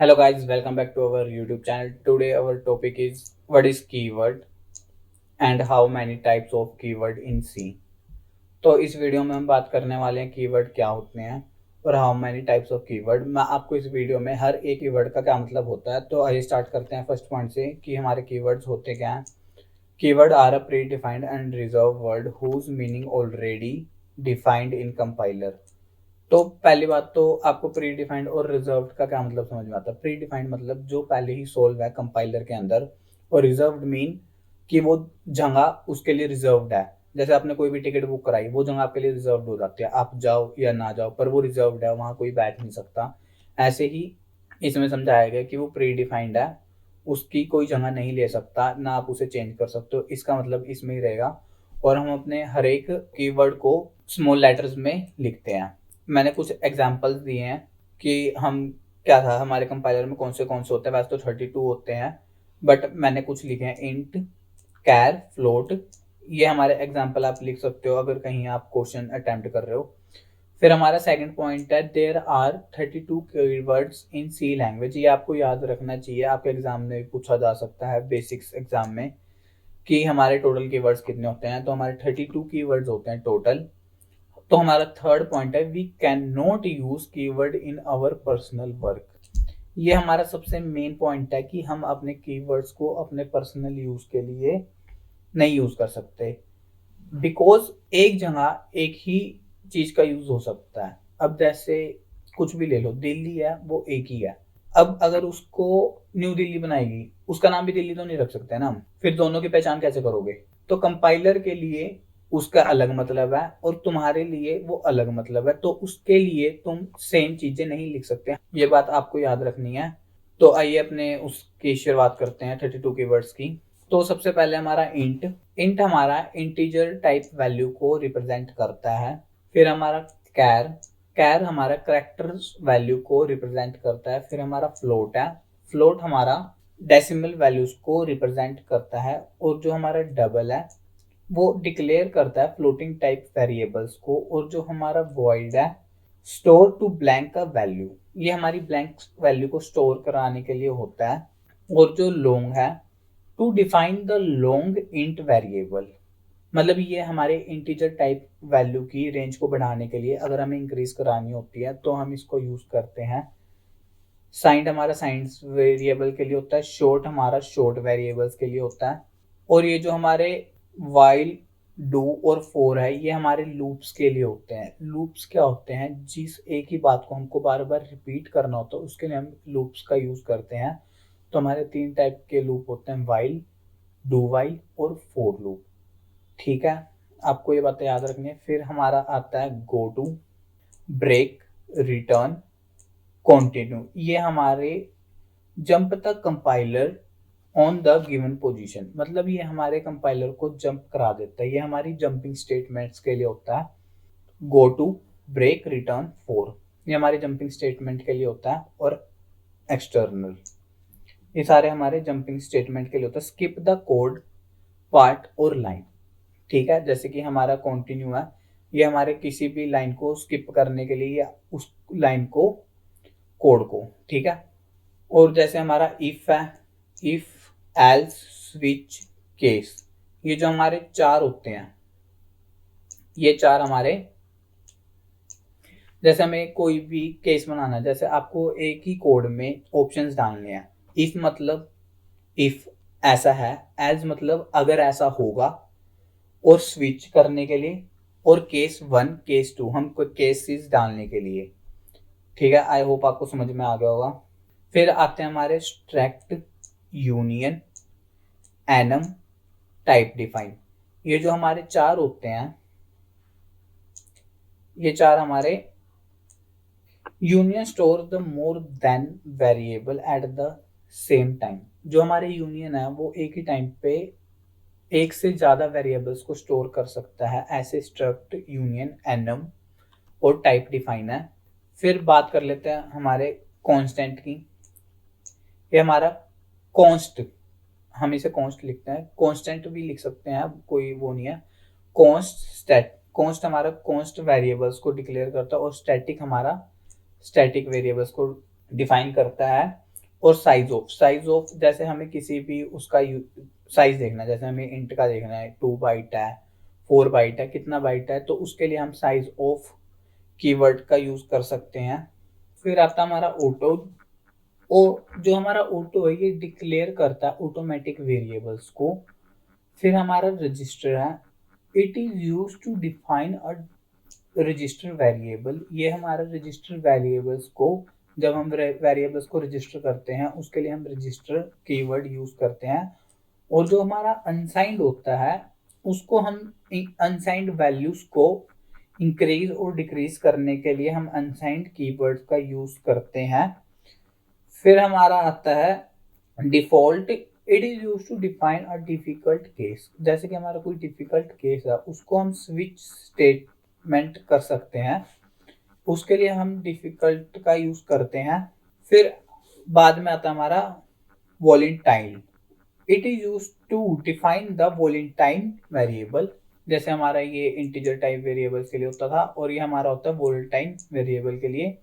Hello guys, welcome back to our YouTube channel. Today our topic is what is keyword and how many types of keyword in C. तो इस video में हम बात करने वाले हैं कीवर्ड क्या होते हैं और how many types of keyword. मैं आपको इस वीडियो में हर एक कीवर्ड का क्या मतलब होता है। तो आइए स्टार्ट करते हैं फर्स्ट पॉइंट से कि हमारे कीवर्ड्स होते क्या हैं। Keyword are a predefined and reserve word whose meaning already defined in compiler. तो पहली बात तो आपको प्री डिफाइंड और रिजर्व्ड का क्या मतलब समझ में आता है। प्री डिफाइंड मतलब जो पहले ही सोल्व है कंपाइलर के अंदर, और रिजर्व्ड मीन कि वो जगह उसके लिए रिजर्व्ड है। जैसे आपने कोई भी टिकट बुक कराई, वो जगह आपके लिए रिजर्व्ड हो जाती है, आप जाओ या ना जाओ, पर वो रिजर्व्ड है, वहाँ कोई बैठ नहीं सकता। ऐसे ही इसमें समझाया गया कि वो प्री डिफाइंड है, उसकी कोई जगह नहीं ले सकता, ना आप उसे चेंज कर सकते हो। इसका मतलब इसमें ही रहेगा। और हम अपने हर एक कीवर्ड को स्मॉल लेटर्स में लिखते हैं। मैंने कुछ एग्जांपल्स दिए हैं कि हम क्या था हमारे कंपाइलर में कौन से होते हैं। वैसे तो 32 होते हैं, बट मैंने कुछ लिखे हैं इंट, कैर, फ्लोट। ये हमारे एग्जांपल आप लिख सकते हो अगर कहीं आप क्वेश्चन अटेम्प्ट कर रहे हो। फिर हमारा सेकंड पॉइंट है there are 32 keywords in C language. ये आपको याद रखना चाहिए, आपके एग्जाम में भी पूछा जा सकता है बेसिक्स एग्जाम में कि हमारे टोटल कीवर्ड्स कितने होते हैं। तो हमारे 32 कीवर्ड्स होते हैं टोटल। तो हमारा थर्ड पॉइंट है we can not use keyword in our personal work. ये हमारा सबसे मेन पॉइंट है कि हम अपने कीवर्ड्स को अपने पर्सनल यूज के लिए नहीं यूज कर सकते, बिकॉज एक जगह एक ही चीज का यूज हो सकता है। अब जैसे कुछ भी ले लो, दिल्ली है वो एक ही है। अब अगर उसको न्यू दिल्ली बनाएगी, उसका नाम भी दिल्ली तो नहीं रख सकते ना हम, फिर दोनों की पहचान कैसे करोगे। तो कंपाइलर के लिए उसका अलग मतलब है और तुम्हारे लिए वो अलग मतलब है, तो उसके लिए तुम सेम चीजें नहीं लिख सकते। ये बात आपको याद रखनी है। तो आइए अपने उसकी शुरुआत करते हैं 32 की वर्ड्स की। तो सबसे पहले हमारा इंट। इंट हमारा इंटीजर टाइप वैल्यू को रिप्रेजेंट करता है। फिर हमारा कैर। कैर हमारा कैरेक्टर वैल्यू को रिप्रेजेंट करता है। फिर हमारा फ्लोट है। फ्लोट हमारा डेसिमल वैल्यूज को रिप्रेजेंट करता है। और जो हमारा डबल है वो डिक्लेयर करता है फ्लोटिंग टाइप वेरिएबल्स को। और जो हमारा वॉइड है स्टोर टू ब्लैंक का वैल्यू, ये हमारी ब्लैंक वैल्यू को स्टोर कराने के लिए होता है। और जो लॉन्ग है to define the long int variable, मतलब ये हमारे इंटीजर टाइप वैल्यू की रेंज को बढ़ाने के लिए अगर हमें इंक्रीज करानी होती है तो हम इसको यूज करते हैं। साइंड हमारा साइंस वेरिएबल के लिए होता है। शॉर्ट हमारा शॉर्ट वेरिएबल्स के लिए होता है। और ये जो हमारे वाइल, डू और फोर है, ये हमारे लूप्स के लिए होते हैं। लूप्स क्या होते हैं, जिस एक ही बात को हमको बार बार रिपीट करना होता है उसके लिए हम लूप्स का यूज करते हैं। तो हमारे तीन टाइप के लूप होते हैं, वाइल, डू वाइल और फोर लूप। ठीक है, आपको ये बातें याद रखनी है। फिर हमारा आता है go to, break, return, continue. ये हमारे jump the compiler on the given position, मतलब ये हमारे कंपाइलर को जंप करा देता है। ये हमारी जंपिंग स्टेटमेंट्स के लिए होता है। Go to, break, return, for, ये हमारे जंपिंग स्टेटमेंट के लिए होता है। और एक्सटर्नल, ये सारे हमारे जंपिंग स्टेटमेंट के लिए होता है। स्किप द कोड, पार्ट और लाइन। ठीक है, जैसे कि हमारा कंटिन्यू है, ये हमारे किसी भी लाइन को स्किप करने के लिए या उस लाइन को, कोड को। ठीक है। और जैसे हमारा इफ है, इफ, एल्स, स्विच, केस, ये जो हमारे चार होते हैं, ये चार हमारे, जैसे हमें कोई भी केस बनाना है, जैसे आपको एक ही कोड में ऑप्शंस डालने हैं। इफ मतलब इफ ऐसा है, एज मतलब अगर ऐसा होगा, और स्विच करने के लिए, और केस वन, केस टू, हमको केसेस डालने के लिए। ठीक है, आई होप आपको समझ में आ गया होगा। फिर आते हैं हमारे स्ट्रैक्ट, यूनियन, एनम, टाइप डिफाइन। ये जो हमारे चार होते हैं, ये चार हमारे union store the more than variable at the same time. जो हमारे यूनियन है वो एक ही टाइम पे एक से ज्यादा वेरिएबल्स को स्टोर कर सकता है। ऐसे स्ट्रक्ट, यूनियन, एनम और टाइप डिफाइन है। फिर बात कर लेते हैं हमारे कांस्टेंट की। ये हमारा कॉन्स्ट, हम इसे कॉन्स्ट लिखते हैं, कांस्टेंट भी लिख सकते हैं, अब कोई वो नहीं है। कॉन्स्ट, स्टैट, कॉन्स्ट हमारा कॉन्स्ट वेरिएबल्स को डिक्लेयर करता है, और स्टैटिक हमारा स्टैटिक वेरिएबल्स को डिफाइन करता है। और साइज ऑफ जैसे हमें किसी भी उसका साइज देखना है, जैसे हमें इंट का देखना है 2 बाइट है, 4 बाइट है, कितना बाइट है, तो उसके लिए हम साइज ऑफ कीवर्ड का यूज कर सकते हैं। फिर आता है हमारा ऑटो। जो हमारा ऑटो है ये डिक्लेयर करता है ऑटोमेटिक वेरिएबल्स को। फिर हमारा रजिस्टर है, it is use to define a register variable. ये हमारा रजिस्टर वेरिएबल्स को, जब हम वेरिएबल्स को रजिस्टर करते हैं उसके लिए हम रजिस्टर कीवर्ड यूज करते हैं। और जो हमारा अनसाइंड होता है उसको हम अनसाइंड वैल्यूज को इंक्रीज और डिक्रीज करने के लिए हम अनसाइंड कीवर्ड का यूज करते हैं। फिर हमारा आता है default, it is use to define a difficult case. जैसे कि हमारा कोई डिफिकल्ट केस है उसको हम स्विच स्टेटमेंट कर सकते हैं, उसके लिए हम डिफिकल्ट का यूज करते हैं। फिर बाद में आता है हमारा volatile, it is use to define the volatile variable. जैसे हमारा ये इंटीजर टाइप वेरिएबल के लिए होता था और ये हमारा होता है वॉलेंटाइन वेरिएबल के लिए।